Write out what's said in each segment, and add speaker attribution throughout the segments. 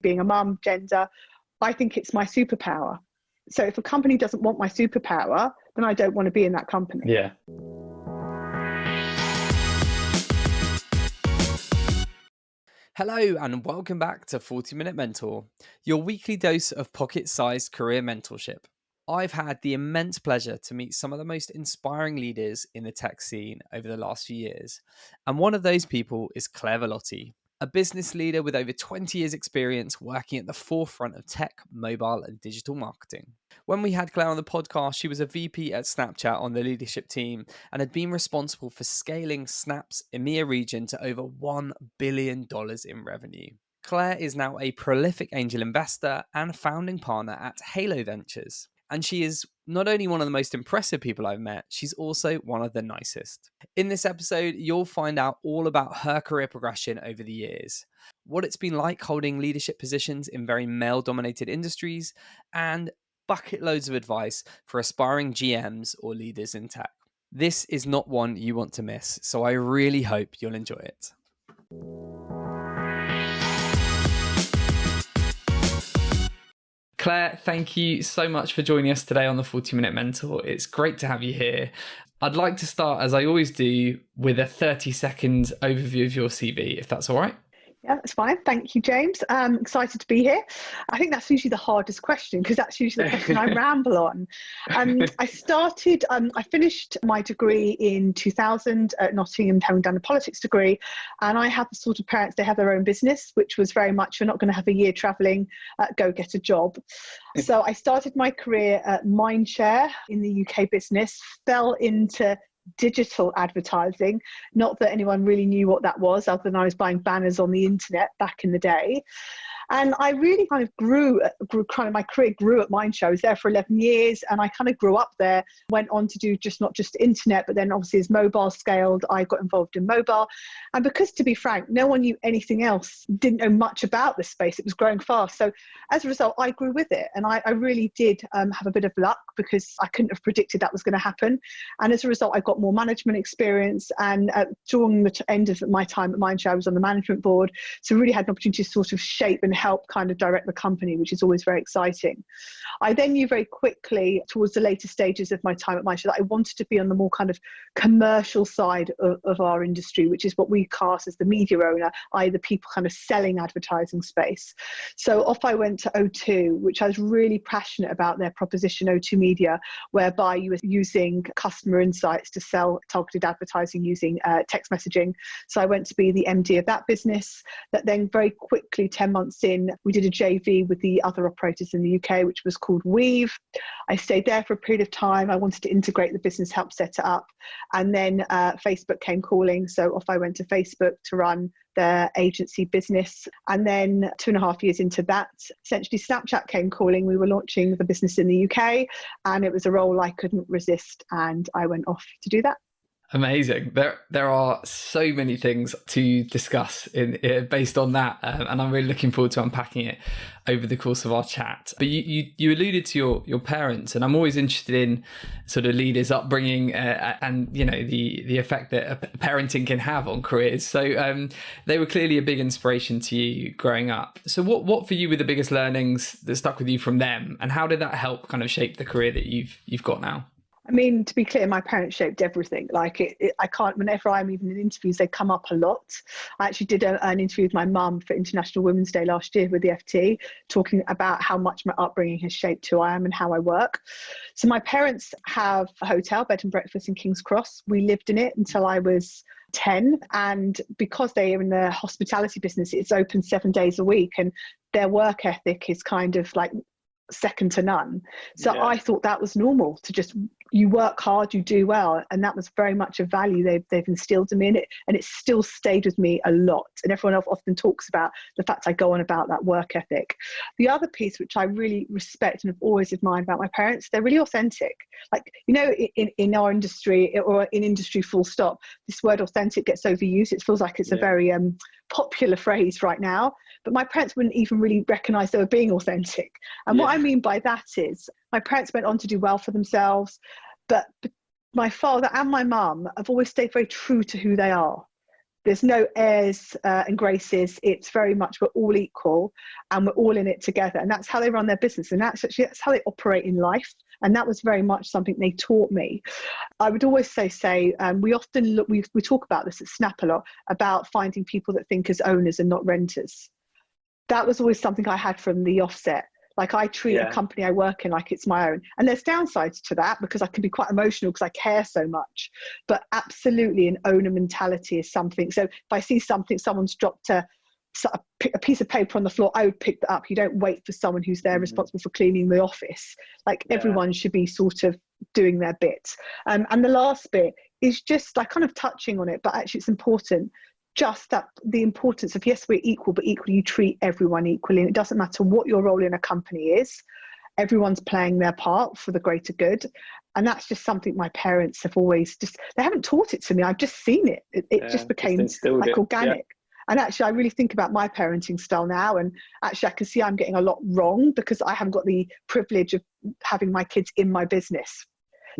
Speaker 1: being a mum, gender. I think it's my superpower. So if a company doesn't want my superpower, then I don't want to be in that company.
Speaker 2: Yeah. Hello and welcome back to 40-Minute Mentor, your weekly dose of pocket-sized career mentorship. I've had the immense pleasure to meet some of the most inspiring leaders in the tech scene over the last few years. And one of those people is Claire Valoti, a business leader with over 20 years experience working at the forefront of tech, mobile and digital marketing. When we had Claire on the podcast, she was a VP at Snapchat on the leadership team and had been responsible for scaling Snap's EMEA region to over $1 billion in revenue. Claire is now a prolific angel investor and founding partner at Haylo Ventures. And she is not only one of the most impressive people I've met, she's also one of the nicest. In this episode, you'll find out all about her career progression over the years, what it's been like holding leadership positions in very male-dominated industries, and bucket loads of advice for aspiring GMs or leaders in tech. This is not one you want to miss, so I really hope you'll enjoy it. Claire, thank you so much for joining us today on the 40-Minute Mentor. It's great to have you here. I'd like to start, as I always do, with a 30-second overview of your CV, if that's all right.
Speaker 1: Yeah, that's fine. Thank you, James. I'm excited to be here. I think that's usually the hardest question because that's usually the question I ramble on. I finished my degree in 2000 at Nottingham, having done a politics degree. And I have the sort of parents, they have their own business, which was very much, you're not going to have a year traveling, go get a job. So I started my career at Mindshare in the UK business, fell into digital advertising. Not that anyone really knew what that was, other than I was buying banners on the internet back in the day. And I really kind of my career grew at Mindshare. I was there for 11 years and I kind of grew up there, went on to do not just internet, but then obviously as mobile scaled, I got involved in mobile. And because, to be frank, no one knew anything else, didn't know much about this space. It was growing fast. So as a result, I grew with it. And I really did have a bit of luck because I couldn't have predicted that was going to happen. And as a result, I got more management experience. And during the end of my time at Mindshare, I was on the management board. So really had an opportunity to sort of shape and help kind of direct the company, which is always very exciting. I then knew very quickly towards the later stages of my time at Mindshare that I wanted to be on the more kind of commercial side of our industry, which is what we cast as the media owner, i.e. the people kind of selling advertising space. So off I went to O2, which I was really passionate about their proposition, O2 Media, whereby you were using customer insights to sell targeted advertising using text messaging. So I went to be the MD of that business. That then very quickly, 10 months in, we did a JV with the other operators in the UK, which was called Weave. I stayed there for a period of time. I wanted to integrate the business, help set it up. And then Facebook came calling. So off I went to Facebook to run their agency business. And then 2.5 years into that, essentially Snapchat came calling. We were launching the business in the UK and it was a role I couldn't resist. And I went off to do that.
Speaker 2: Amazing. There are so many things to discuss based on that, and I'm really looking forward to unpacking it over the course of our chat. But you alluded to your parents, and I'm always interested in sort of leaders' upbringing and the effect that parenting can have on careers. So they were clearly a big inspiration to you growing up. So what for you were the biggest learnings that stuck with you from them, and how did that help kind of shape the career that you've got now?
Speaker 1: I mean, to be clear, my parents shaped everything. Like I can't, whenever I'm even in interviews, they come up a lot. I actually did an interview with my mum for International Women's Day last year with the FT, talking about how much my upbringing has shaped who I am and how I work. So my parents have a hotel, bed and breakfast in King's Cross. We lived in it until I was 10. And because they are in the hospitality business, it's open 7 days a week. And their work ethic is kind of like second to none. So yeah. I thought that was normal to just, you work hard, you do well. And that was very much a value they've instilled in me, and it's still stayed with me a lot. And everyone else often talks about the fact I go on about that work ethic. The other piece, which I really respect and have always admired about my parents, they're really authentic. Like, in our industry, or in industry full stop, this word authentic gets overused. It feels like it's a very popular phrase right now, but my parents wouldn't even really recognize they were being authentic. And what I mean by that is my parents went on to do well for themselves, but my father and my mum have always stayed very true to who they are. There's no airs and graces. It's very much we're all equal and we're all in it together. And that's how they run their business. And that's how they operate in life. And that was very much something they taught me. I would always say we often look, we talk about this at Snap a lot, about finding people that think as owners and not renters. That was always something I had from the offset. Like I treat a company I work in like it's my own. And there's downsides to that because I can be quite emotional because I care so much. But absolutely an owner mentality is something. So if I see something, someone's dropped a piece of paper on the floor, I would pick that up. You don't wait for someone who's there responsible for cleaning the office. Like everyone should be sort of doing their bit. And the last bit is just like kind of touching on it, but actually it's important. Just that the importance of, yes, we're equal, but equally you treat everyone equally. And it doesn't matter what your role in a company is. Everyone's playing their part for the greater good. And that's just something my parents have always they haven't taught it to me. I've just seen it. It just became like organic. And actually, I really think about my parenting style now. And actually, I can see I'm getting a lot wrong because I haven't got the privilege of having my kids in my business.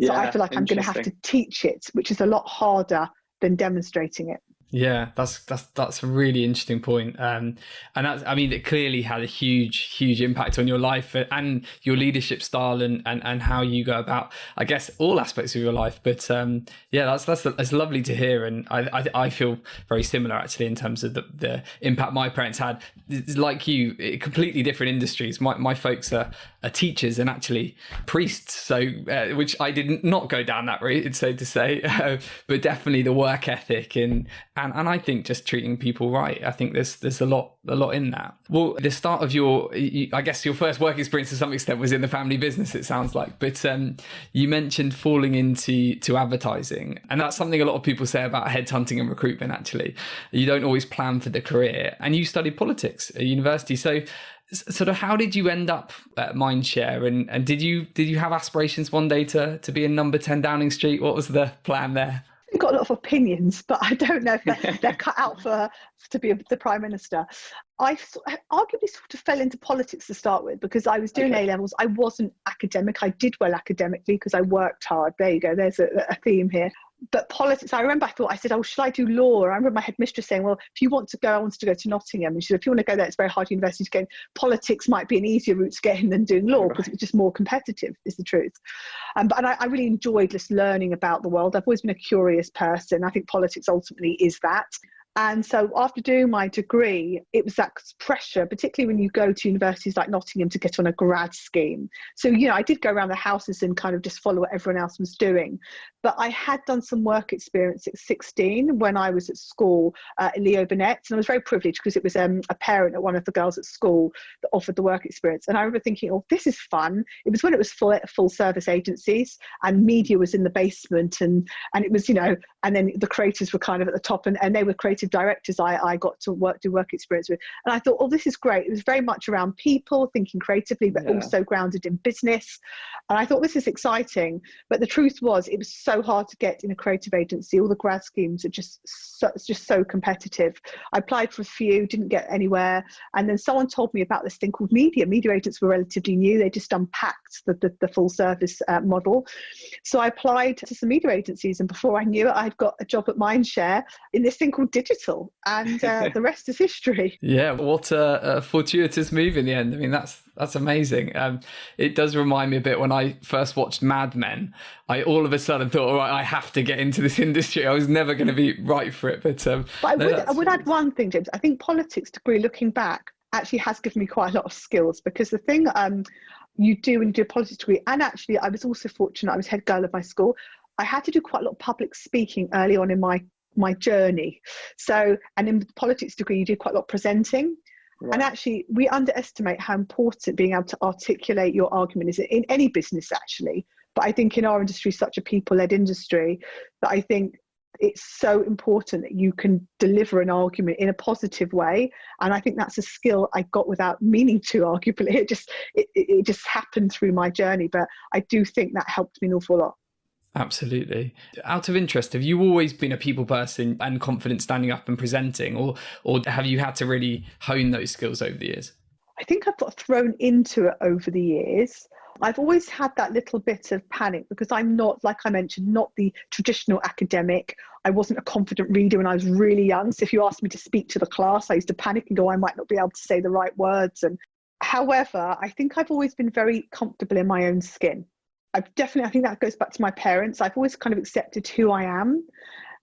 Speaker 1: So I feel like I'm going to have to teach it, which is a lot harder than demonstrating it.
Speaker 2: Yeah, that's a really interesting point. And that's, I mean, it clearly had a huge impact on your life and your leadership style and how you go about, I guess, all aspects of your life. But that's lovely to hear. And I feel very similar actually in terms of the impact my parents had. It's like you, completely different industries. My folks are teachers and actually priests, so which I did not go down that route, so to say, but definitely the work ethic and I think just treating people right. I think there's a lot in that. Well, the start of I guess your first work experience to some extent was in the family business, it sounds like, but you mentioned falling into advertising, and that's something a lot of people say about headhunting and recruitment. Actually, you don't always plan for the career, and you studied politics at university, so sort of how did you end up at Mindshare, and did you have aspirations one day to be in number 10 Downing Street? What was the plan there?
Speaker 1: I've got a lot of opinions, but I don't know if they're cut out to be the Prime Minister. I arguably sort of fell into politics to start with because I was doing A-levels. I wasn't academic. I did well academically because I worked hard. There you go. There's a theme here. But politics, I remember I said, oh, should I do law? I remember my headmistress saying, well, if you want to go, I wanted to go to Nottingham. And she said, if you want to go there, it's very hard university to get in. Politics might be an easier route to get in than doing law because it's just more competitive, is the truth. But I really enjoyed just learning about the world. I've always been a curious person. I think politics ultimately is that. And so after doing my degree, it was that pressure, particularly when you go to universities like Nottingham to get on a grad scheme. So, I did go around the houses and kind of just follow what everyone else was doing. But I had done some work experience at 16 when I was at school at Leo Burnett's. And I was very privileged because it was a parent at one of the girls at school that offered the work experience. And I remember thinking, oh, this is fun. It was when it was full service agencies and media was in the basement and it was, and then the creators were kind of at the top and they were creative directors I got to do work experience with. And I thought, oh, this is great. It was very much around people, thinking creatively, but also grounded in business. And I thought, this is exciting. But the truth was, it was so hard to get in a creative agency. All the grad schemes are just so competitive. I applied for a few, didn't get anywhere. And then someone told me about this thing called media. Media agents were relatively new. They just unpacked the full service model. So I applied to some media agencies. And before I knew it, I'd got a job at Mindshare in this thing called digital. And the rest is history.
Speaker 2: Yeah, what a fortuitous move in the end. I mean, that's amazing. It does remind me a bit when I first watched Mad Men. I all of a sudden thought, all right, I have to get into this industry. I was never going to be right for it. But
Speaker 1: I would add one thing, James. I think politics degree, looking back, actually has given me quite a lot of skills because the thing you do when you do a politics degree, and actually I was also fortunate, I was head girl of my school. I had to do quite a lot of public speaking early on in my journey. So, and in the politics degree, you do quite a lot of presenting. Right. And actually, we underestimate how important being able to articulate your argument is in any business, actually. But I think in our industry, such a people-led industry, that I think it's so important that you can deliver an argument in a positive way. And I think that's a skill I got without meaning to, arguably. It just happened through my journey. But I do think that helped me an awful lot.
Speaker 2: Absolutely. Out of interest, have you always been a people person and confident standing up and presenting, or have you had to really hone those skills over the years?
Speaker 1: I think I've got thrown into it over the years. I've always had that little bit of panic because I'm not, like I mentioned, not the traditional academic. I wasn't a confident reader when I was really young. So if you asked me to speak to the class, I used to panic and go, I might not be able to say the right words. And however, I think I've always been very comfortable in my own skin. I think that goes back to my parents. I've always kind of accepted who I am.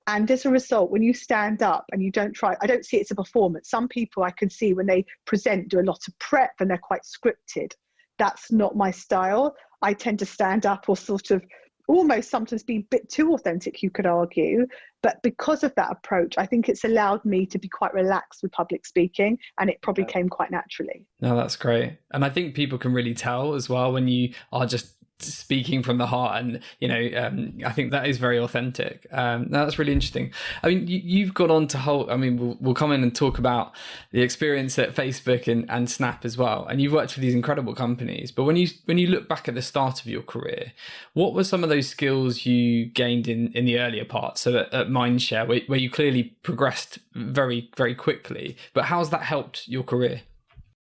Speaker 1: And as a result, when you stand up and you don't try, I don't see it as a performance. Some people I can see when they present do a lot of prep and they're quite scripted. That's not my style. I tend to stand up or sort of almost sometimes be a bit too authentic, you could argue. But because of that approach, I think it's allowed me to be quite relaxed with public speaking, and it probably came quite naturally.
Speaker 2: No, that's great. And I think people can really tell as well when you are just speaking from the heart, and I think that is very authentic. That's really interesting. I mean, you've got on to whole. I mean, we'll come in and talk about the experience at Facebook and Snap as well. And you've worked for these incredible companies. But when you look back at the start of your career, what were some of those skills you gained in the earlier parts? So at Mindshare, where you clearly progressed very, very quickly. But how's that helped your career?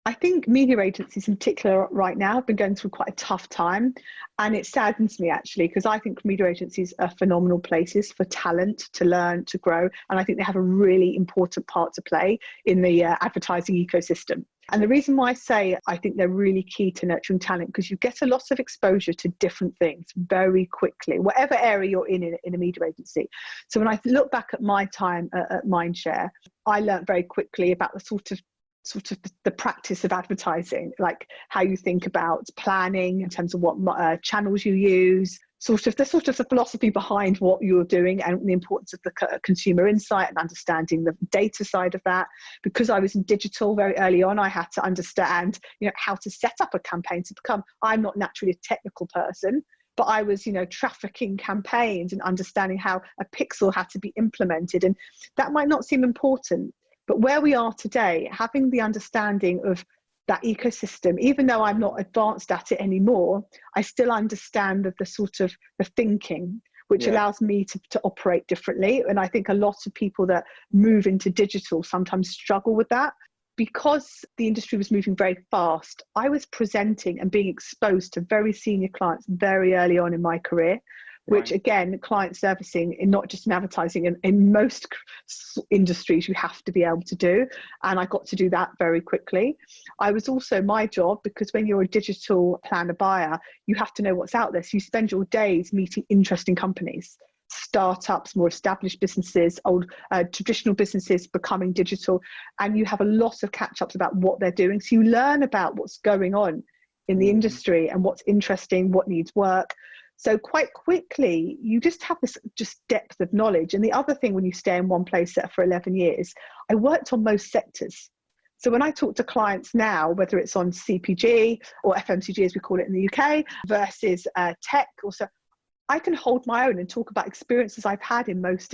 Speaker 1: I think media agencies in particular right now have been going through quite a tough time, and it saddens me actually, because I think media agencies are phenomenal places for talent to learn, to grow, and I think they have a really important part to play in the advertising ecosystem. And the reason why I say I think they're really key to nurturing talent, because you get a lot of exposure to different things very quickly, whatever area you're in a media agency. So when I look back at my time at Mindshare, I learned very quickly about the sort of the practice of advertising, like how you think about planning in terms of what channels you use, the philosophy behind what you're doing, and the importance of the consumer insight and understanding the data side of that. Because I was in digital very early on, I had to understand, how to set up a campaign I'm not naturally a technical person, but I was, trafficking campaigns and understanding how a pixel had to be implemented. And that might not seem important, but where we are today, having the understanding of that ecosystem, even though I'm not advanced at it anymore, I still understand the thinking, which allows me to operate differently. And I think a lot of people that move into digital sometimes struggle with that. Because the industry was moving very fast, I was presenting and being exposed to very senior clients very early on in my career, which again, client servicing, not just in advertising, in most industries, you have to be able to do. And I got to do that very quickly. I was also, my job, because when you're a digital planner buyer, you have to know what's out there. So you spend your days meeting interesting companies, startups, more established businesses, old traditional businesses becoming digital. And you have a lot of catch-ups about what they're doing. So you learn about what's going on in the industry and what's interesting, what needs work. So quite quickly, you just have this depth of knowledge. And the other thing, when you stay in one place for 11 years, I worked on most sectors. So when I talk to clients now, whether it's on CPG or FMCG, as we call it in the UK, versus tech, also, I can hold my own and talk about experiences I've had in most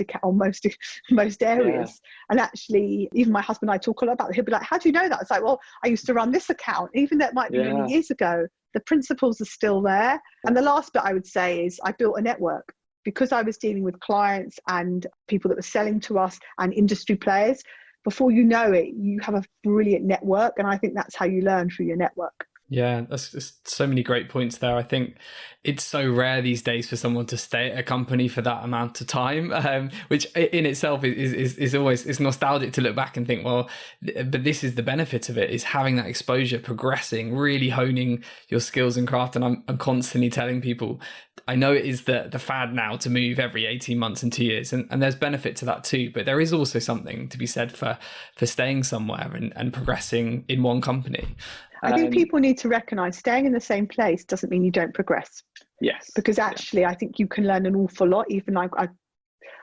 Speaker 1: areas. And actually, even my husband and I talk a lot about it. He'll be like, how do you know that? It's like, well, I used to run this account, even though it might be many years ago. The principles are still there. And the last bit I would say is I built a network. Because I was dealing with clients and people that were selling to us and industry players, before you know it, you have a brilliant network. And I think that's how you learn, through your network.
Speaker 2: Yeah, that's just so many great points there. I think it's so rare these days for someone to stay at a company for that amount of time, which in itself is always, it's nostalgic to look back and think, well, but this is the benefit of it, is having that exposure, progressing, really honing your skills and craft. And I'm constantly telling people, I know it is the fad now to move every 18 months and 2 years, and there's benefit to that too. But there is also something to be said for staying somewhere and progressing in one company.
Speaker 1: I think people need to recognise staying in the same place doesn't mean you don't progress.
Speaker 2: Yes.
Speaker 1: Because actually, I think you can learn an awful lot. Even I'm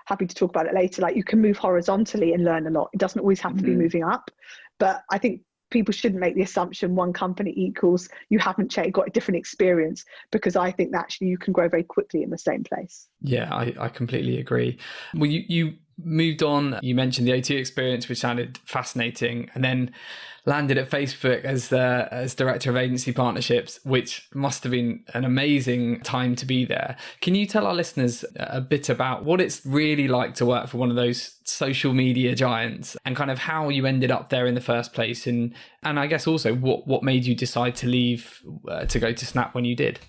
Speaker 1: happy to talk about it later. Like, you can move horizontally and learn a lot. It doesn't always have to be moving up. But I think people shouldn't make the assumption one company equals you haven't got a different experience, because I think that actually you can grow very quickly in the same place.
Speaker 2: Yeah, I completely agree. Well, you
Speaker 3: moved on. You mentioned the O2 experience, which sounded fascinating, and then landed at Facebook as director of agency partnerships, which must have been an amazing time to be there. Can you tell our listeners a bit about what it's really like to work for one of those social media giants, and kind of how you ended up there in the first place, and I guess also what made you decide to leave to go to Snap when you did?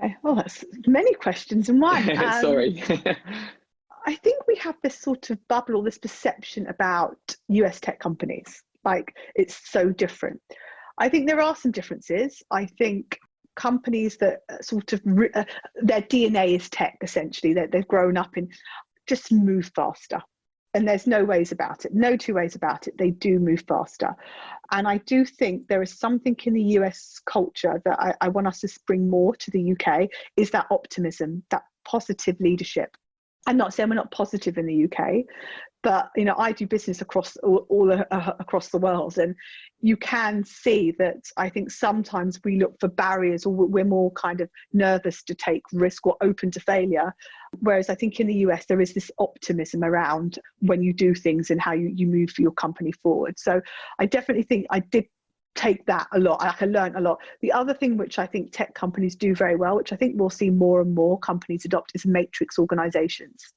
Speaker 1: Okay, well, that's many questions in one.
Speaker 3: Sorry.
Speaker 1: I think we have this sort of bubble or this perception about US tech companies, like it's so different. I think there are some differences. I think companies that sort of their DNA is tech, essentially, that they've grown up in, just move faster. And there's no ways about it, no two ways about it. They do move faster. And I do think there is something in the US culture that I want us to bring more to the UK, is that optimism, that positive leadership. I'm not saying we're not positive in the UK, but I do business across all across the world, and you can see that I think sometimes we look for barriers, or we're more kind of nervous to take risk or open to failure. Whereas I think in the US there is this optimism around when you do things and how you move your company forward. So I definitely think I did take that a lot. I learned a lot. The other thing which I think tech companies do very well, which I think we'll see more and more companies adopt, is matrix organizations.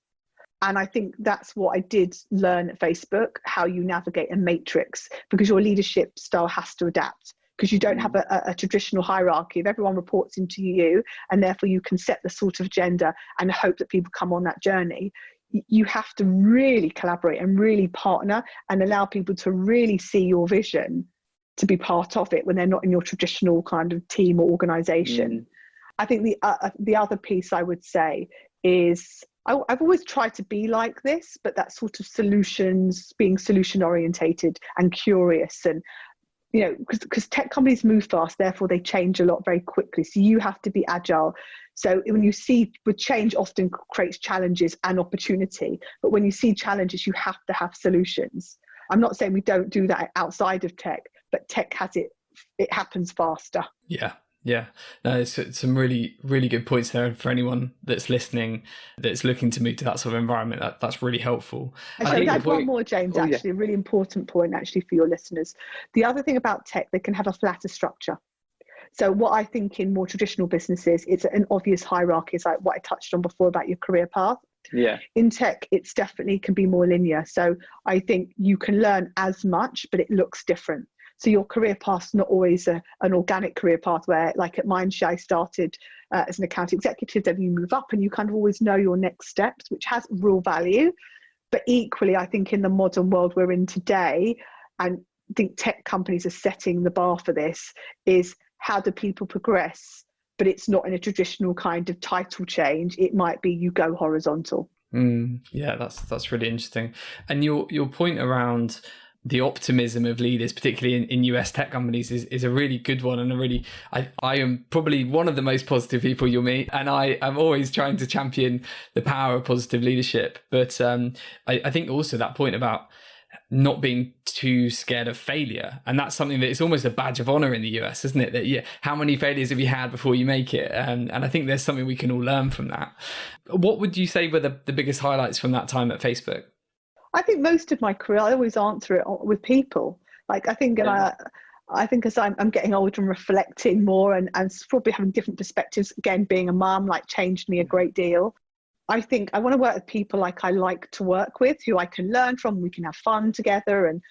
Speaker 1: And I think that's what I did learn at Facebook, how you navigate a matrix, because your leadership style has to adapt, because you don't have a traditional hierarchy of everyone reports into you, and therefore you can set the sort of agenda and hope that people come on that journey. You have to really collaborate and really partner and allow people to really see your vision, to be part of it when they're not in your traditional kind of team or organization. I think the other piece I would say is I've always tried to be like this, but that sort of being solution orientated and curious, and because tech companies move fast, therefore they change a lot very quickly. So you have to be agile. So when you see, with change often creates challenges and opportunity, but when you see challenges, you have to have solutions. I'm not saying we don't do that outside of tech, but tech has it happens faster.
Speaker 3: Yeah. No, it's some really, really good points there for anyone that's listening, that's looking to move to that sort of environment. That's really helpful.
Speaker 1: Actually, I'll add one more, James, a really important point actually for your listeners. The other thing about tech, they can have a flatter structure. So what I think in more traditional businesses, it's an obvious hierarchy. It's like what I touched on before about your career path.
Speaker 4: Yeah.
Speaker 1: In tech, it's definitely can be more linear. So I think you can learn as much, but it looks different. So your career path's not always an organic career path where, like at Mindshare, I started as an account executive, then you move up and you kind of always know your next steps, which has real value. But equally, I think in the modern world we're in today, and I think tech companies are setting the bar for this, is how do people progress? But it's not in a traditional kind of title change. It might be you go horizontal.
Speaker 3: Yeah, that's really interesting. And your point around the optimism of leaders, particularly in US tech companies, is a really good one, and I am probably one of the most positive people you'll meet, and I am always trying to champion the power of positive leadership. But I think also that point about not being too scared of failure, and that's something that is almost a badge of honor in the US, isn't it? That how many failures have you had before you make it? And I think there's something we can all learn from that. What would you say were the biggest highlights from that time at Facebook?
Speaker 1: I think most of my career, I always answer it with people. Like I think, I think as I'm getting older and reflecting more and probably having different perspectives, again, being a mum, like changed me a great deal. I think I want to work with people like I like to work with, who I can learn from, we can have fun together. And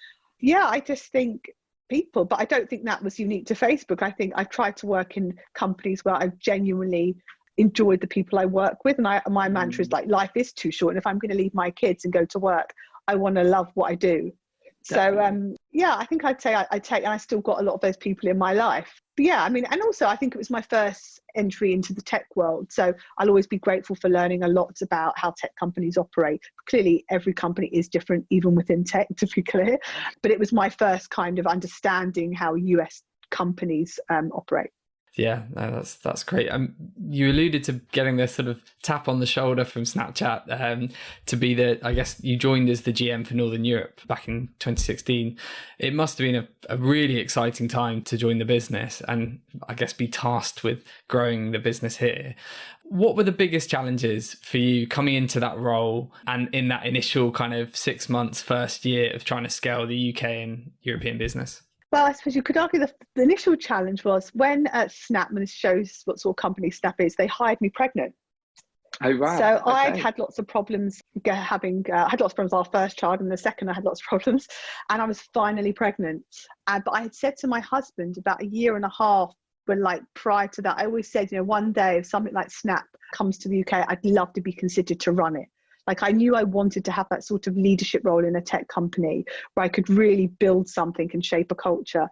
Speaker 1: I just think people, but I don't think that was unique to Facebook. I think I've tried to work in companies where I've genuinely enjoyed the people I work with. And my mantra is like, life is too short. And if I'm going to leave my kids and go to work, I want to love what I do. Definitely. So, I think I'd say I still got a lot of those people in my life. But and also I think it was my first entry into the tech world. So I'll always be grateful for learning a lot about how tech companies operate. Clearly, every company is different, even within tech, to be clear. But it was my first kind of understanding how US companies operate.
Speaker 3: Yeah, no, that's great. You alluded to getting this sort of tap on the shoulder from Snapchat to be I guess you joined as the GM for Northern Europe back in 2016. It must have been a really exciting time to join the business and I guess be tasked with growing the business here. what were the biggest challenges for you coming into that role and in that initial kind of 6 months, first year of trying to scale the UK and European business?
Speaker 1: Well, I suppose you could argue the initial challenge was when at Snap, and this shows what sort of company Snap is, they hired me pregnant.
Speaker 4: Oh, wow.
Speaker 1: So
Speaker 4: Okay.
Speaker 1: I'd had lots of problems I had lots of problems with our first child, and the second I had lots of problems, and I was finally pregnant. But I had said to my husband about a year and a half, when like prior to that, I always said, one day if something like Snap comes to the UK, I'd love to be considered to run it. Like I knew I wanted to have that sort of leadership role in a tech company where I could really build something and shape a culture.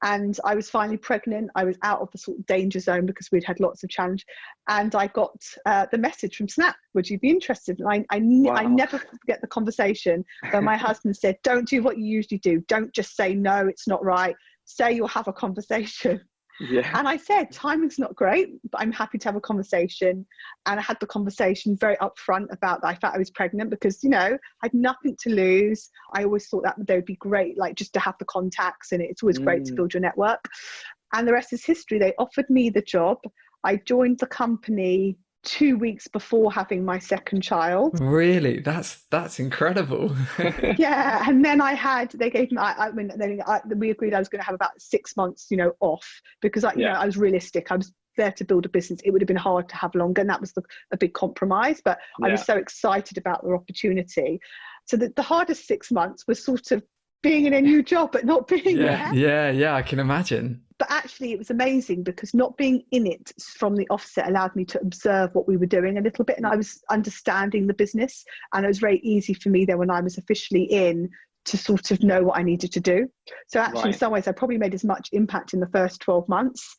Speaker 1: And I was finally pregnant. I was out of the sort of danger zone because we'd had lots of challenge. And I got the message from Snap, would you be interested? And I never forget the conversation where my husband said, don't do what you usually do. Don't just say, no, it's not right. Say you'll have a conversation.
Speaker 4: Yeah.
Speaker 1: And I said, timing's not great, but I'm happy to have a conversation. And I had the conversation very upfront about that. I felt I was pregnant because, I had nothing to lose. I always thought that they would be great, like just to have the contacts, and it's always great to build your network. And the rest is history. They offered me the job. I joined the company 2 weeks before having my second child.
Speaker 3: Really? That's incredible.
Speaker 1: Yeah. And then they gave me, we agreed I was going to have about 6 months, off because I was realistic. I was there to build a business. It would have been hard to have longer. And that was a big compromise, but I was so excited about the opportunity. So the hardest 6 months was sort of being in a new job, but not being there.
Speaker 3: Yeah, I can imagine.
Speaker 1: But actually, it was amazing because not being in it from the offset allowed me to observe what we were doing a little bit. And I was understanding the business. And it was very easy for me then when I was officially in to sort of know what I needed to do. So actually, in some ways, I probably made as much impact in the first 12 months,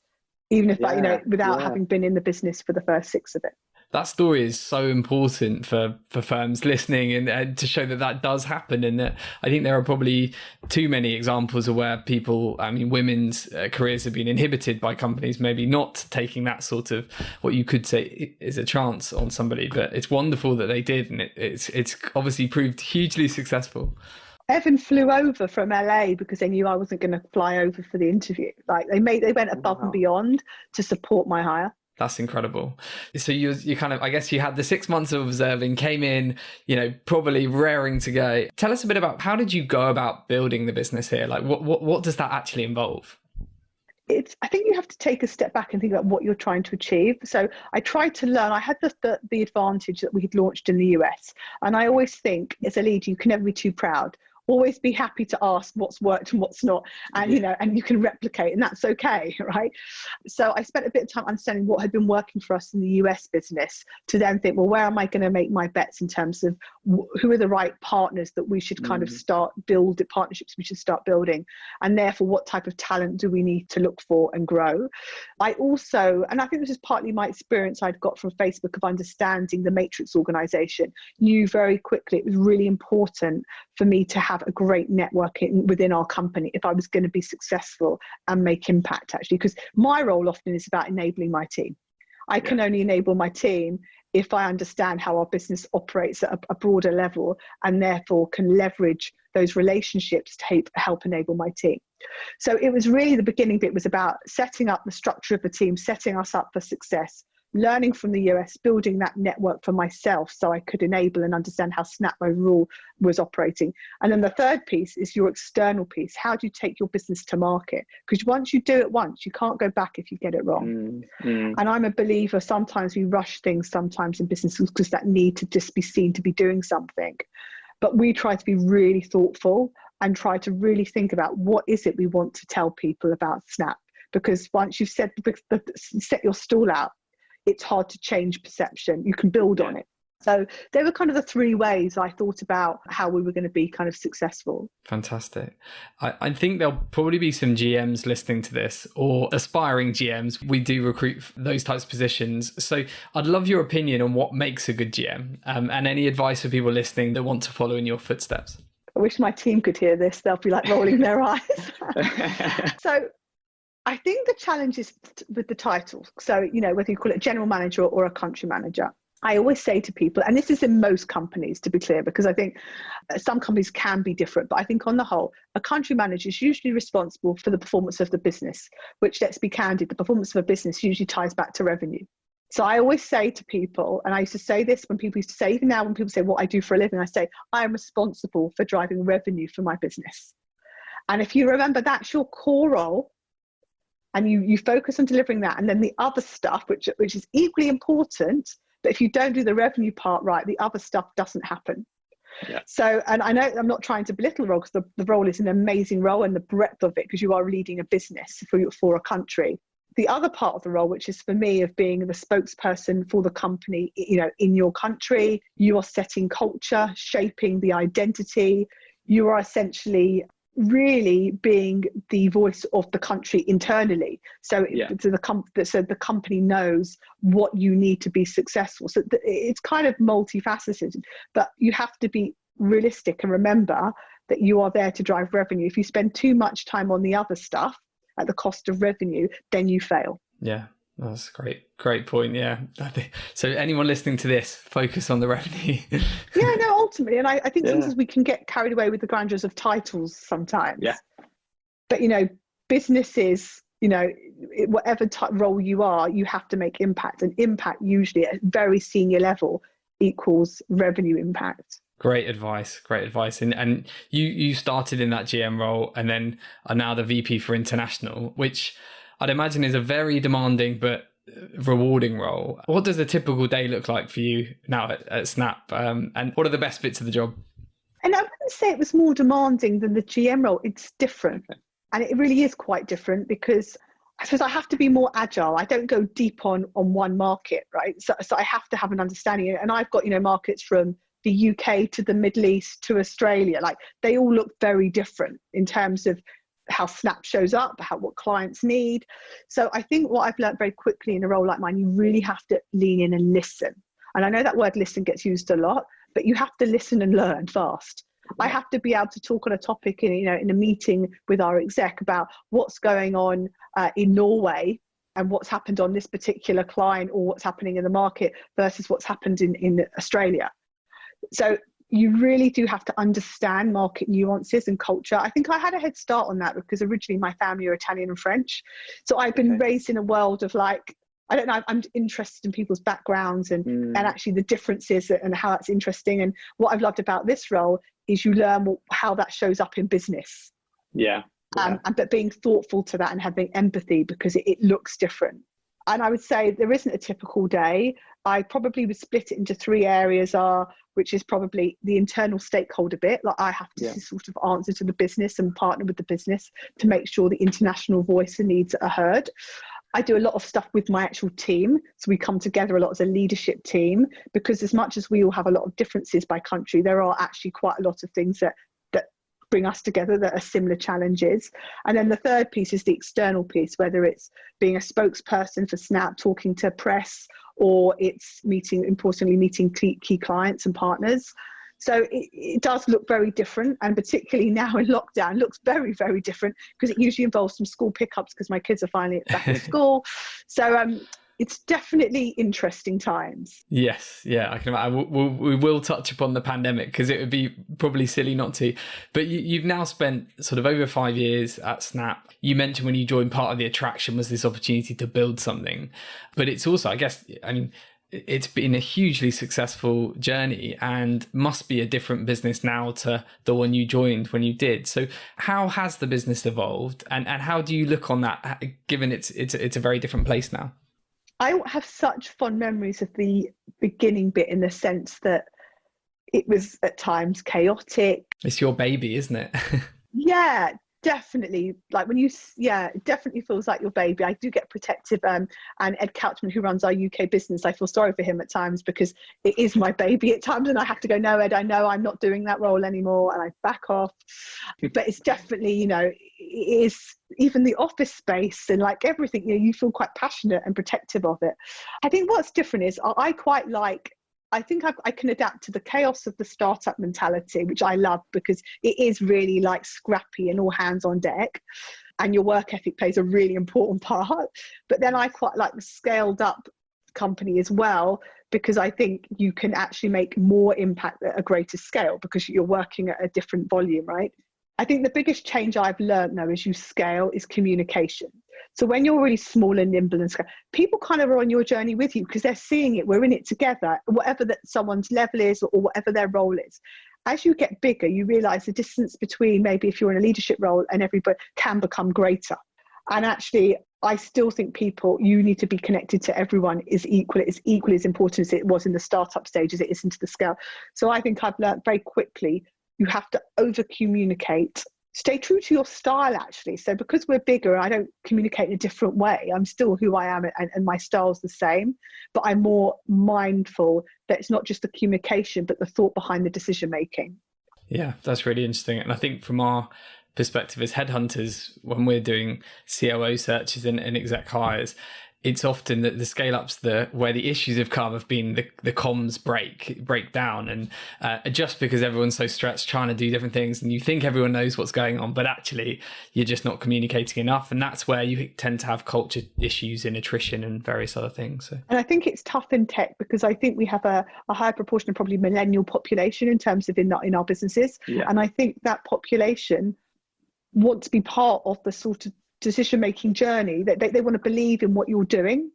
Speaker 1: even if without having been in the business for the first 6 of it.
Speaker 3: That story is so important for firms listening and to show that does happen. And that I think there are probably too many examples of where women's careers have been inhibited by companies maybe not taking that sort of what you could say is a chance on somebody. But it's wonderful that they did, and it's obviously proved hugely successful.
Speaker 1: Evan flew over from LA because they knew I wasn't going to fly over for the interview. Like they went above and beyond to support my hire.
Speaker 3: That's incredible. So you kind of, I guess you had the 6 months of observing, came in, probably raring to go. Tell us a bit about how did you go about building the business here? Like what does that actually involve?
Speaker 1: I think you have to take a step back and think about what you're trying to achieve. So I tried to learn. I had the advantage that we had launched in the US. And I always think as a leader, you can never be too proud. Always be happy to ask what's worked and what's not, and and you can replicate, and that's okay, right? So I spent a bit of time understanding what had been working for us in the US business to then think, well, where am I going to make my bets in terms of who are the right partners that we should kind of partnerships we should start building, and therefore what type of talent do we need to look for and grow. I also, and I think this is partly my experience I'd got from Facebook of understanding the matrix organization, knew very quickly it was really important for me to have a great network within our company if I was going to be successful and make impact, actually, because my role often is about enabling my team. I can only enable my team if I understand how our business operates at a broader level, and therefore can leverage those relationships to help enable my team. So it was really, the beginning bit was about setting up the structure of the team, setting us up for success, learning from the US, building that network for myself so I could enable and understand how Snap overall was operating. And then the third piece is your external piece. How do you take your business to market? Because once you do it once, you can't go back if you get it wrong. And I'm a believer, sometimes we rush things sometimes in businesses because that need to just be seen to be doing something. But we try to be really thoughtful and try to really think about what is it we want to tell people about Snap. Because once you've set your stall out, it's hard to change perception. You can build on it. So they were kind of the 3 ways I thought about how we were going to be kind of successful.
Speaker 3: Fantastic. I think there'll probably be some GMs listening to this, or aspiring GMs. We do recruit those types of positions. So I'd love your opinion on what makes a good GM, and any advice for people listening that want to follow in your footsteps.
Speaker 1: I wish my team could hear this. They'll be like rolling their eyes. So I think the challenge is with the title. So, whether you call it general manager or a country manager, I always say to people, and this is in most companies to be clear, because I think some companies can be different, but I think on the whole, a country manager is usually responsible for the performance of the business, which, let's be candid, the performance of a business usually ties back to revenue. So I always say to people, and I used to say this when people used to say, even now when people say what I do for a living, I say, I am responsible for driving revenue for my business. And if you remember that's your core role, and you focus on delivering that, and then the other stuff, which is equally important, but if you don't do the revenue part right, the other stuff doesn't happen.
Speaker 4: Yeah.
Speaker 1: So, and I know I'm not trying to belittle the role, because the role is an amazing role, and the breadth of it, because you are leading a business for a country. The other part of the role, which is for me of being the spokesperson for the company, in your country, you are setting culture, shaping the identity. You are essentially really being the voice of the country internally. So, the company knows what you need to be successful. So it's kind of multifaceted, but you have to be realistic and remember that you are there to drive revenue. If you spend too much time on the other stuff at the cost of revenue, then you fail.
Speaker 3: Yeah, that's a great point. Yeah. So anyone listening to this, focus on the revenue.
Speaker 1: Yeah, no, ultimately. And I think sometimes we can get carried away with the grandeurs of titles sometimes.
Speaker 4: Yeah.
Speaker 1: But, businesses, whatever role you are, you have to make impact. And impact usually at a very senior level equals revenue impact.
Speaker 3: Great advice. And you started in that GM role and then are now the VP for international, which I'd imagine is a very demanding but rewarding role. What does a typical day look like for you now at Snap? And what are the best bits of the job?
Speaker 1: And I wouldn't say it was more demanding than the GM role. It's different. And it really is quite different, because I suppose I have to be more agile. I don't go deep on one market, right? So I have to have an understanding. And I've got, markets from the UK to the Middle East to Australia. Like, they all look very different in terms of how Snap shows up, what clients need. So I think what I've learned very quickly in a role like mine, you really have to lean in and listen. And I know that word listen gets used a lot, but you have to listen and learn fast. I have to be able to talk on a topic in a meeting with our exec about what's going on in Norway and what's happened on this particular client, or what's happening in the market versus what's happened in Australia. So you really do have to understand market nuances and culture. I think I had a head start on that because originally my family are Italian and French. So I've been raised in a world of I'm interested in people's backgrounds and actually the differences and how that's interesting. And what I've loved about this role is you learn how that shows up in business.
Speaker 4: Yeah.
Speaker 1: But being thoughtful to that and having empathy, because it looks different. And I would say there isn't a typical day. I probably would split it into 3 areas, which is probably the internal stakeholder bit. Like, I have to sort of answer to the business and partner with the business to make sure the international voice and needs are heard. I do a lot of stuff with my actual team. So we come together a lot as a leadership team, because as much as we all have a lot of differences by country, there are actually quite a lot of things that bring us together that are similar challenges. And then the third piece is the external piece, whether it's being a spokesperson for Snap, talking to press, or it's meeting key clients and partners. So it does look very different, and particularly now in lockdown, looks very, very different, because it usually involves some school pickups because my kids are finally back in school. So it's definitely interesting times.
Speaker 3: Yes, yeah, I can imagine. We will touch upon the pandemic, because it would be probably silly not to. But you've now spent sort of over 5 years at Snap. You mentioned when you joined, part of the attraction was this opportunity to build something. But it's also, it's been a hugely successful journey and must be a different business now to the one you joined when you did. So how has the business evolved, and how do you look on that, given it's a very different place now?
Speaker 1: I have such fond memories of the beginning bit, in the sense that it was at times chaotic.
Speaker 3: It's your baby, isn't it?
Speaker 1: Yeah, definitely. Like it definitely feels like your baby. I do get protective. And Ed Couchman, who runs our UK business, I feel sorry for him at times, because it is my baby at times. And I have to go, no, Ed, I know I'm not doing that role anymore. And I back off. But it's definitely, it is even the office space and like everything, you feel quite passionate and protective of it. I think what's different is I think I can adapt to the chaos of the startup mentality, which I love, because it is really like scrappy and all hands on deck, and your work ethic plays a really important part. But then I quite like the scaled up company as well, because I think you can actually make more impact at a greater scale, because you're working at a different volume, right? I think the biggest change I've learned, though, as you scale, is communication. So when you're really small and nimble and people kind of are on your journey with you because they're seeing it. We're in it together, whatever that someone's level is or whatever their role is. As you get bigger, you realize the distance between maybe if you're in a leadership role and everybody can become greater. And actually, I still think you need to be connected to everyone is equally as important as it was in the startup stage as it is into the scale. So I think I've learned very quickly, you have to over communicate. Stay true to your style, actually. So because we're bigger, I don't communicate in a different way. I'm still who I am and my style's the same, but I'm more mindful that it's not just the communication, but the thought behind the decision making.
Speaker 3: Yeah, that's really interesting. And I think from our perspective as headhunters, when we're doing COO searches and exec hires, it's often that the scale ups where the issues have been the comms break down, and just because everyone's so stretched trying to do different things and you think everyone knows what's going on, but actually you're just not communicating enough, and that's where you tend to have culture issues in attrition and various other things. So.
Speaker 1: And I think it's tough in tech because I think we have a higher proportion of probably millennial population in terms of in our businesses, and I think that population want to be part of the sort of decision-making journey, that they want to believe in what you're doing.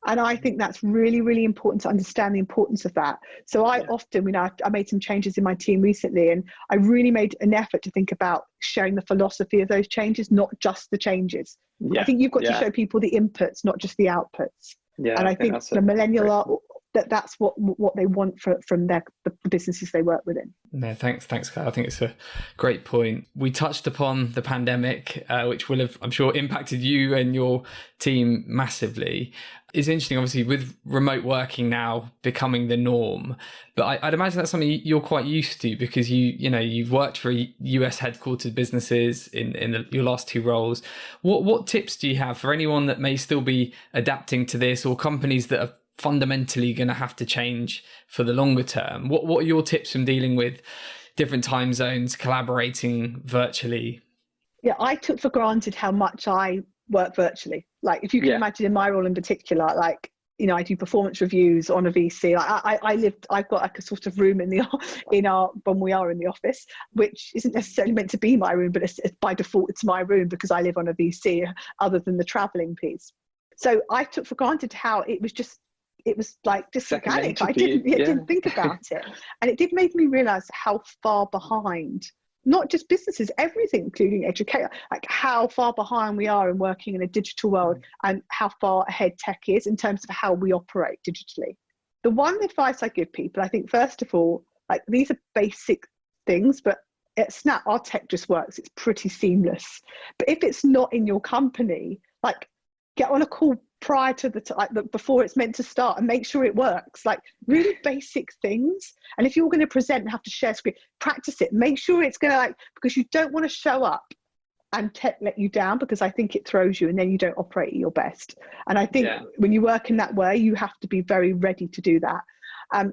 Speaker 1: And I think that's really, really important to understand the importance of that. So I often, I made some changes in my team recently, and I really made an effort to think about sharing the philosophy of those changes, not just the changes. I think you've got to show people the inputs, not just the outputs. And I think the millennial that's what they want from the businesses they work within.
Speaker 3: No, thanks, Claire. I think it's a great point. We touched upon the pandemic, which will have, I'm sure, impacted you and your team massively. It's interesting, obviously, with remote working now becoming the norm, but I'd imagine that's something you're quite used to because you've worked for US headquartered businesses in your last two roles. What tips do you have for anyone that may still be adapting to this, or companies that are fundamentally going to have to change for the longer term? What are your tips from dealing with different time zones, collaborating virtually?
Speaker 1: Yeah, I took for granted how much I work virtually. Like, if you can imagine, in my role in particular, like, I do performance reviews on a VC. I've got like a sort of room when we are in the office, which isn't necessarily meant to be my room, but it's by default it's my room because I live on a VC, other than the traveling piece. So I took for granted how it was like just organic. I didn't think about it. And it did make me realize how far behind, not just businesses, everything, including education, like how far behind we are in working in a digital world, and how far ahead tech is in terms of how we operate digitally. The one advice I give people, I think, first of all, like, these are basic things, but at Snap, our tech just works. It's pretty seamless. But if it's not in your company, like, get on a call prior to before it's meant to start and make sure it works. Like, really basic things. And if you're going to present and have to share screen, practice it. Make sure it's going to, because you don't want to show up and tech let you down, because I think it throws you and then you don't operate at your best. And I think when you work in that way, you have to be very ready to do that.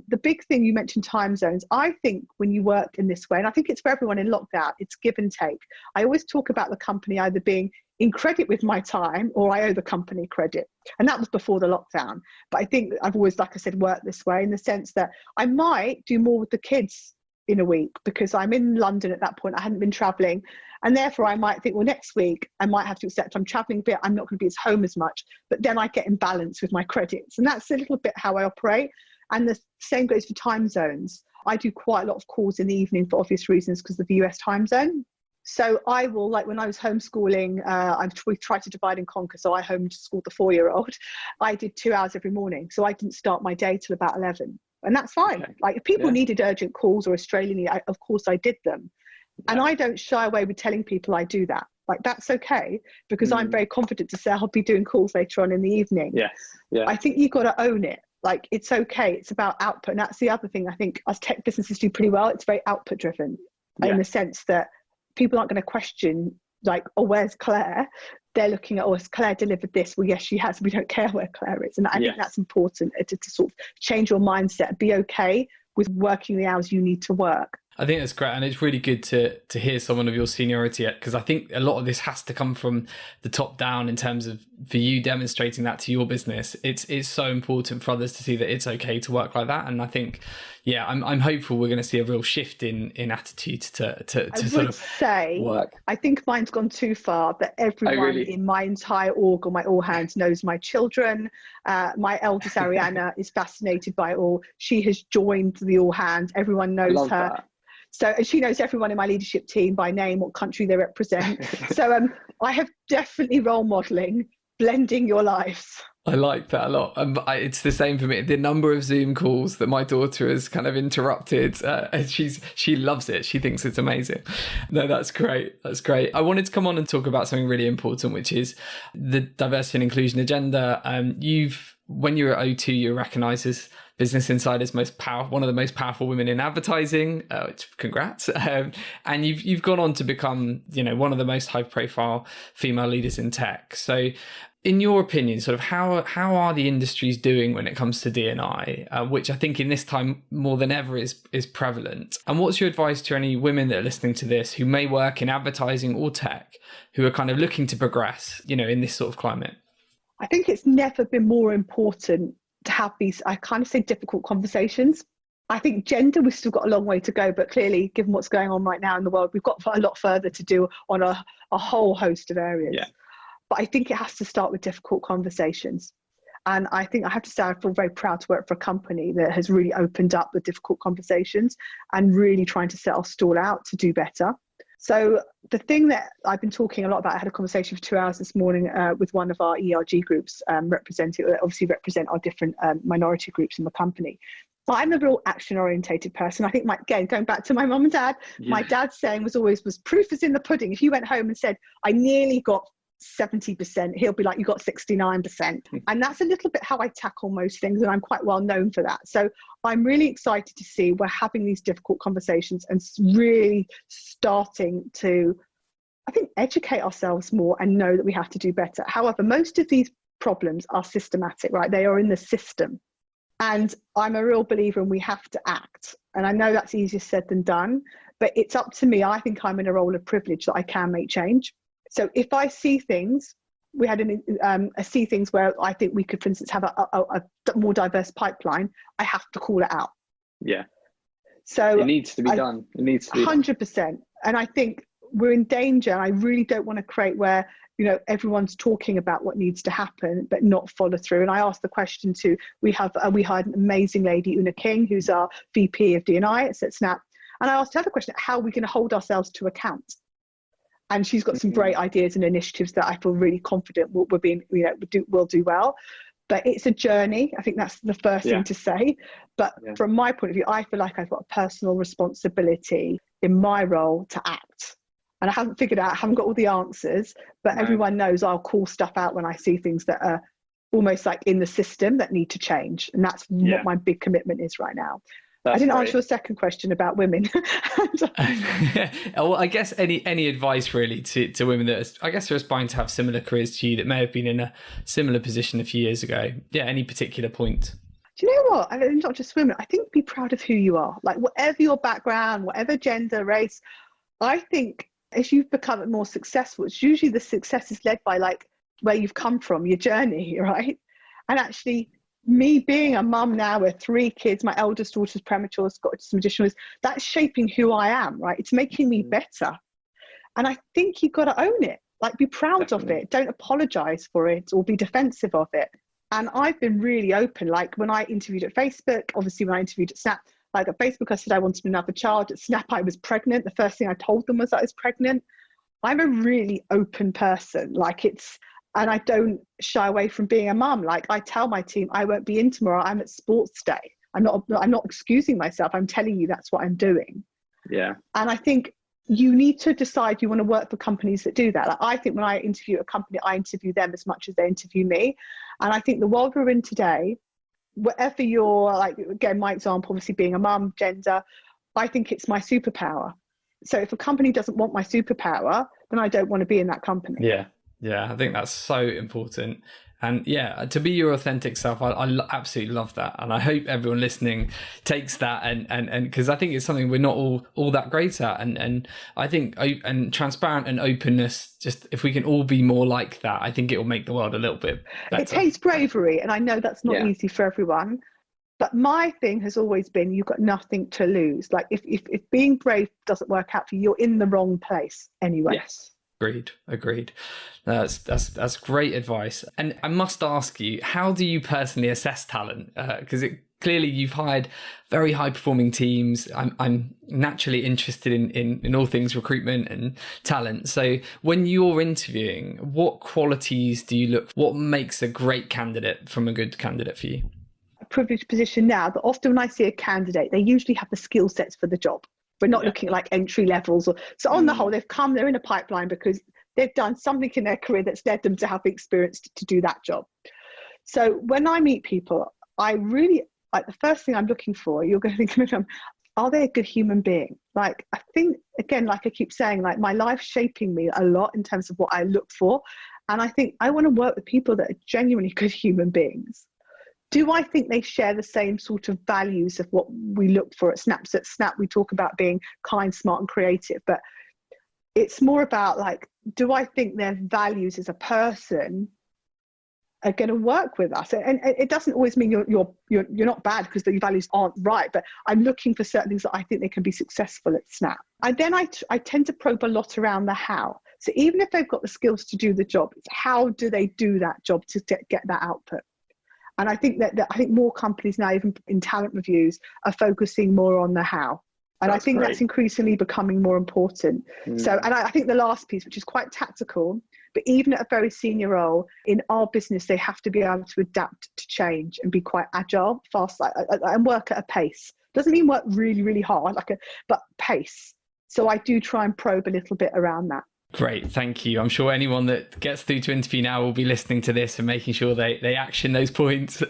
Speaker 1: The big thing, you mentioned time zones. I think when you work in this way, and I think it's for everyone in lockdown, it's give and take. I always talk about the company either being in credit with my time, or I owe the company credit. And that was before the lockdown. But I think I've always, like I said, worked this way, in the sense that I might do more with the kids in a week because I'm in London at that point. I hadn't been traveling. And therefore I might think, well, next week I might have to accept I'm traveling a bit. I'm not going to be at home as much, but then I get in balance with my credits. And that's a little bit how I operate. And the same goes for time zones. I do quite a lot of calls in the evening for obvious reasons because of the US time zone. So I will, like when I was homeschooling, we tried to divide and conquer. So I homeschooled the 4-year-old. I did 2 hours every morning. So I didn't start my day till about 11. And that's fine. Okay. Like, if people needed urgent calls or Australian, of course I did them. Yeah. And I don't shy away with telling people I do that. Like, that's okay, because I'm very confident to say I'll be doing calls later on in the evening.
Speaker 4: Yes. Yeah.
Speaker 1: I think you've got to own it. Like, it's okay. It's about output. And that's the other thing I think us tech businesses do pretty well. It's very output driven in the sense that people aren't going to question, like, oh, where's Claire? They're looking at, oh, has Claire delivered this? Well, yes, she has. We don't care where Claire is. And I think that's important to sort of change your mindset, be okay with working the hours you need to work.
Speaker 3: I think that's great, and it's really good to hear someone of your seniority, because I think a lot of this has to come from the top down in terms of, for you demonstrating that to your business. It's so important for others to see that it's okay to work like that, and I think, yeah, I'm hopeful we're going to see a real shift in attitudes to sort of
Speaker 1: say,
Speaker 3: work.
Speaker 1: I think mine's gone too far, that everyone in my entire org or my all hands knows my children. My eldest Ariana is fascinated by it all. She has joined the all hands. Everyone knows her.
Speaker 4: That.
Speaker 1: So, and she knows everyone in my leadership team by name, what country they represent. So I have definitely role modeling, blending your lives.
Speaker 3: I like that a lot. It's the same for me. The number of Zoom calls that my daughter has kind of interrupted, and she loves it. She thinks it's amazing. No, that's great. That's great. I wanted to come on and talk about something really important, which is the diversity and inclusion agenda. When you were at O2, you were recognised as Business Insider's one of the most powerful women in advertising. Congrats! And you've gone on to become, one of the most high-profile female leaders in tech. So, in your opinion, sort of how are the industries doing when it comes to D&I, which I think in this time more than ever is prevalent? And what's your advice to any women that are listening to this who may work in advertising or tech, who are kind of looking to progress, in this sort of climate?
Speaker 1: I think it's never been more important to have these, I kind of say, difficult conversations. I think gender, we've still got a long way to go, but clearly, given what's going on right now in the world, we've got a lot further to do on a whole host of areas.
Speaker 4: Yeah.
Speaker 1: But I think it has to start with difficult conversations. And I think I have to say, I feel very proud to work for a company that has really opened up the difficult conversations and really trying to set our stall out to do better. So the thing that I've been talking a lot about, I had a conversation for 2 hours this morning with one of our ERG groups represent our different minority groups in the company. But I'm a real action-orientated person. I think, again, going back to my mum and dad, my dad's saying was proof is in the pudding. If you went home and said, I nearly got 70%, he'll be like, you got 69%. And that's a little bit how I tackle most things, and I'm quite well known for that. So I'm really excited to see we're having these difficult conversations and really starting to, I think, educate ourselves more and know that we have to do better. However, most of these problems are systematic, right? They are in the system. And I'm a real believer in we have to act. And I know that's easier said than done, but it's up to me. I think I'm in a role of privilege that I can make change. So if I see things, we had see things where I think we could, for instance, have a more diverse pipeline, I have to call it out.
Speaker 4: Yeah.
Speaker 1: So
Speaker 4: it needs to be done. It needs to be
Speaker 1: 100%. And I think we're in danger. And I really don't want to create where, everyone's talking about what needs to happen, but not follow through. And I asked the question to, we hired an amazing lady, Una King, who's our VP of D&I at Snap. And I asked her the question, how are we going to hold ourselves to account? And she's got some great ideas and initiatives that I feel really confident will do well. But it's a journey. I think that's the first thing to say. But from my point of view, I feel like I've got a personal responsibility in my role to act. And I haven't figured out, I haven't got all the answers, but everyone knows I'll call stuff out when I see things that are almost like in the system that need to change. And that's what my big commitment is right now. I didn't answer your second question about women.
Speaker 3: Well, I guess any advice really to women that I guess are aspiring to have similar careers to you that may have been in a similar position a few years ago. Yeah, any particular point?
Speaker 1: Do you know what? I mean, not just women. I think be proud of who you are. Like whatever your background, whatever gender, race, I think as you've become more successful, it's usually the success is led by like where you've come from, your journey, right? And actually, me being a mum now with 3 kids, my eldest daughter's premature, has got some additional, that's shaping who I am, right? It's making me better. And I think you've got to own it, like be proud of it. Don't apologize for it or be defensive of it. And I've been really open, like when I interviewed at Facebook, obviously when I interviewed at Snap, like at Facebook, I said I wanted another child. At Snap, I was pregnant. The first thing I told them was I was pregnant. I'm a really open person, and I don't shy away from being a mum. Like I tell my team, I won't be in tomorrow. I'm at sports day. I'm not excusing myself. I'm telling you that's what I'm doing.
Speaker 4: Yeah. And
Speaker 1: I think you need to decide you want to work for companies that do that. Like I think when I interview a company, I interview them as much as they interview me. And I think the world we're in today, whatever you're like, again, my example, obviously being a mum, gender, I think it's my superpower. So if a company doesn't want my superpower, then I don't want to be in that company.
Speaker 3: Yeah. Yeah, I think that's so important. And yeah, to be your authentic self, I absolutely love that. And I hope everyone listening takes that and because I think it's something we're not all that great at. And I think and transparent and openness, just if we can all be more like that, I think it will make the world a little bit better.
Speaker 1: It takes bravery, and I know that's not easy for everyone. But my thing has always been, you've got nothing to lose. Like if being brave doesn't work out for you, you're in the wrong place anyway.
Speaker 4: Yes.
Speaker 3: Agreed. That's great advice. And I must ask you, how do you personally assess talent? Because clearly you've hired very high performing teams. I'm naturally interested in all things recruitment and talent. So when you're interviewing, what qualities do you look for? What makes a great candidate from a good candidate for you?
Speaker 1: Privileged position now, but often when I see a candidate, they usually have the skill sets for the job. We're not looking at like entry levels, so on the whole, they're in a pipeline because they've done something in their career that's led them to have the experience to do that job. So when I meet people, I really like, the first thing I'm looking for, you're going to think, are they a good human being? Like, I think, again, like I keep saying, like my life's shaping me a lot in terms of what I look for, and I think I want to work with people that are genuinely good human beings. Do I think they share the same sort of values of what we look for at Snap? So at Snap, we talk about being kind, smart, and creative, but it's more about like, do I think their values as a person are going to work with us? And it doesn't always mean you're not bad because the values aren't right, but I'm looking for certain things that I think they can be successful at Snap. And then I tend to probe a lot around the how. So even if they've got the skills to do the job, it's how do they do that job to get that output? And I think that I think more companies now, even in talent reviews, are focusing more on the how. And I think that's increasingly becoming more important. So, and I think the last piece, which is quite tactical, but even at a very senior role in our business, they have to be able to adapt to change and be quite agile, fast, and work at a pace. Doesn't mean work really, really hard, but pace. So I do try and probe a little bit around that.
Speaker 3: Great, thank you. I'm sure anyone that gets through to interview now will be listening to this and making sure they action those points.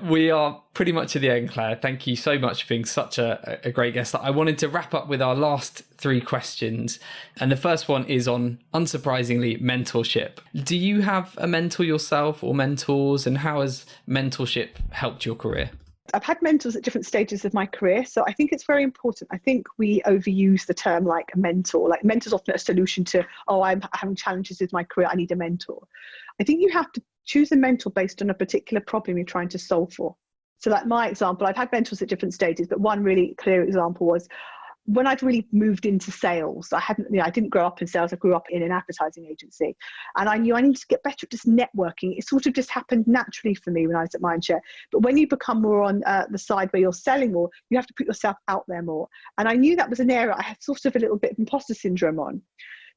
Speaker 3: We are pretty much at the end, Claire. Thank you so much for being such a great guest. I wanted to wrap up with our last 3 questions. And the first one is on, unsurprisingly, mentorship. Do you have a mentor yourself or mentors, and how has mentorship helped your career?
Speaker 1: I've had mentors at different stages of my career, so I think it's very important. I think we overuse the term like a mentor. Like, mentor's often a solution to, I'm having challenges with my career, I need a mentor. I think you have to choose a mentor based on a particular problem you're trying to solve for. So like my example, I've had mentors at different stages, but one really clear example was when I'd really moved into sales. I didn't grow up in sales. I grew up in an advertising agency, and I knew I needed to get better at just networking. It sort of just happened naturally for me when I was at Mindshare. But when you become more on the side where you're selling more, you have to put yourself out there more. And I knew that was an area I had sort of a little bit of imposter syndrome on.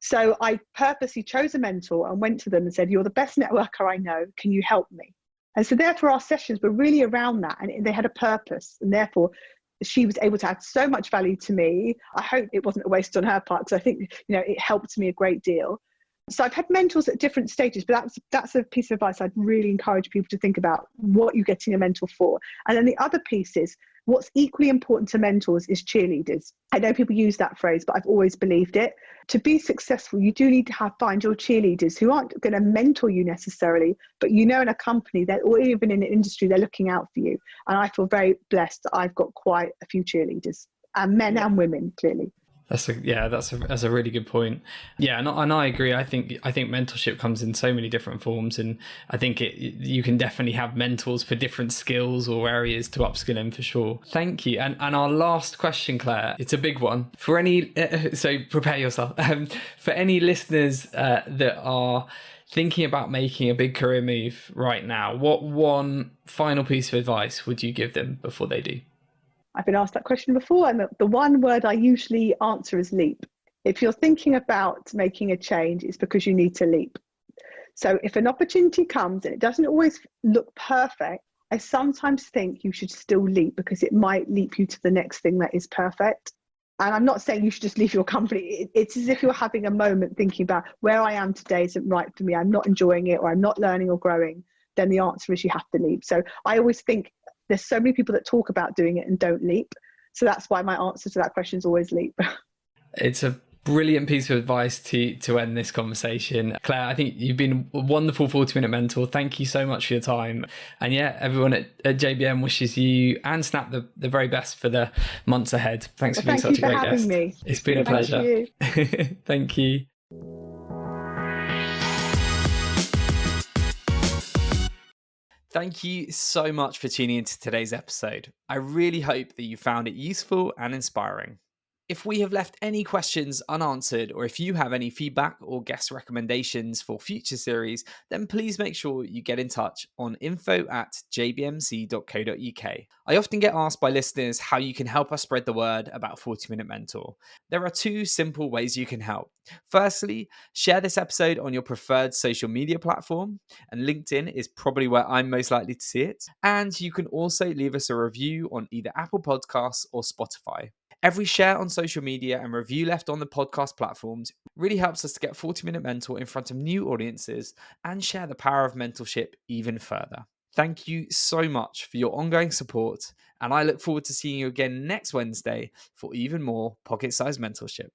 Speaker 1: So I purposely chose a mentor and went to them and said, "You're the best networker I know. Can you help me?" And so therefore our sessions were really around that, and they had a purpose, and therefore she was able to add so much value to me. I hope it wasn't a waste on her part, because I think it helped me a great deal. So I've had mentors at different stages, but that's a piece of advice I'd really encourage people to think about, what you're getting a mentor for. And then the other piece is, what's equally important to mentors is cheerleaders. I know people use that phrase, but I've always believed it. To be successful, you do need to find your cheerleaders who aren't going to mentor you necessarily, but in a company or even in an industry, they're looking out for you. And I feel very blessed that I've got quite a few cheerleaders, and men and women, clearly.
Speaker 3: That's a really good point. Yeah, and I agree. I think mentorship comes in so many different forms, and I think you can definitely have mentors for different skills or areas to upskill in, for sure. Thank you. And our last question, Claire, it's a big one. For any so prepare yourself. For any listeners that are thinking about making a big career move right now, what one final piece of advice would you give them before they do?
Speaker 1: I've been asked that question before, and the one word I usually answer is leap. If you're thinking about making a change, it's because you need to leap. So if an opportunity comes and it doesn't always look perfect, I sometimes think you should still leap, because it might leap you to the next thing that is perfect. And I'm not saying you should just leave your company. It's as if you're having a moment thinking about, where I am today isn't right for me, I'm not enjoying it, or I'm not learning or growing, then the answer is you have to leap. So I always think, there's so many people that talk about doing it and don't leap. So that's why my answer to that question is always leap.
Speaker 3: It's a brilliant piece of advice to end this conversation. Claire, I think you've been a wonderful 40-minute mentor. Thank you so much for your time. And yeah, everyone at JBM wishes you and Snap the very best for the months ahead. Thanks for being such a great guest.
Speaker 1: Me.
Speaker 3: It's been a pleasure. Thank you.
Speaker 2: Thank you so much for tuning into today's episode. I really hope that you found it useful and inspiring. If we have left any questions unanswered, or if you have any feedback or guest recommendations for future series, then please make sure you get in touch on info@jbmc.co.uk. I often get asked by listeners how you can help us spread the word about 40-Minute Mentor. There are 2 simple ways you can help. Firstly, share this episode on your preferred social media platform, and LinkedIn is probably where I'm most likely to see it. And you can also leave us a review on either Apple Podcasts or Spotify. Every share on social media and review left on the podcast platforms really helps us to get 40-Minute Mentor in front of new audiences and share the power of mentorship even further. Thank you so much for your ongoing support, and I look forward to seeing you again next Wednesday for even more pocket-sized mentorship.